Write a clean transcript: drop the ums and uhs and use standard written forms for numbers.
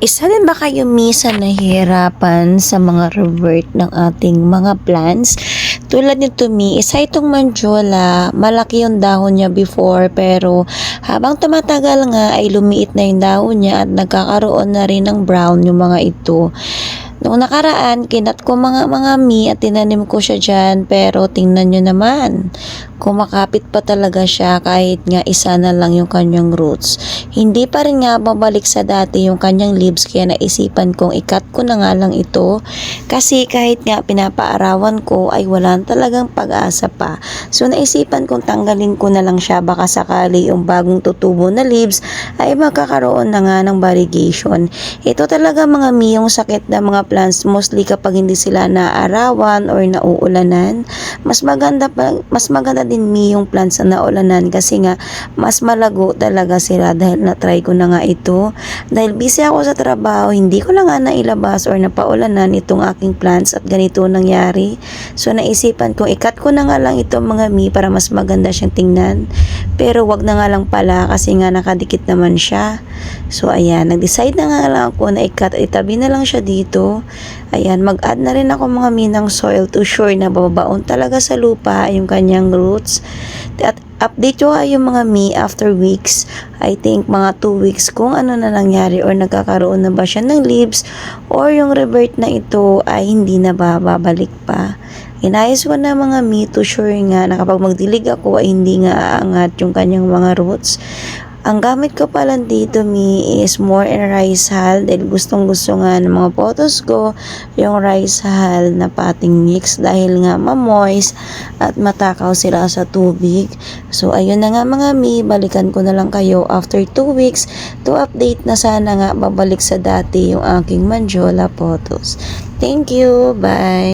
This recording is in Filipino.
Isa din ba kayo minsan nahihirapan sa mga revert ng ating mga plants? Tulad nito isa itong Manjola, malaki yung dahon niya before pero habang tumatagal nga ay lumiit na yung dahon niya at nagkakaroon na rin ng brown yung mga ito. Noong nakaraan, kinat ko mga mi at tinanim ko siya dyan pero tingnan nyo naman, kumakapit pa talaga siya kahit nga isa na lang yung kanyang roots. Hindi pa rin nga babalik sa dati yung kanyang leaves kaya naisipan kong ikat ko na nga lang ito kasi kahit nga pinapaarawan ko ay wala talagang pag-asa pa. So naisipan kong tanggalin ko na lang siya baka sakali yung bagong tutubo na leaves ay magkakaroon na nga ng variegation. Ito talaga mga mi yung sakit na mga plants mostly kapag hindi sila naarawan or nauulanan. Mas maganda din mi yung plants na naulanan kasi nga mas malago talaga sila dahil na-try ko na nga ito. Dahil busy ako sa trabaho, hindi ko lang nga nailabas or napaulanan itong aking plants at ganito nangyari. So naisipan kong ikat ko na nga lang itong mga mi para mas maganda siyang tingnan. Pero wag na nga lang pala kasi nga nakadikit naman siya. So ayan, nag-decide na nga lang ako na ikat, itabi na lang siya dito. Ayan, mag-add na rin ako mga minang soil to sure na babaon talaga sa lupa yung kanyang roots. At update ko yung mga mi after weeks. I think mga 2 weeks kung ano na nangyari or nagkakaroon na ba siya ng leaves or yung revert na ito ay hindi na babalik pa. Inayos ko na mga mi to sure nga na kapag magdilig ako ay hindi nga aangat yung kanyang mga roots. Ang gamit ko pala dito is more in rice hull dahil gustong gusto nga ng mga photos ko yung rice hull na potting mix dahil nga mamoist at matakaw sila sa tubig. So ayun na nga mga mi, balikan ko na lang kayo after 2 weeks to update na sana nga babalik sa dati yung aking Manjola photos. Thank you, bye!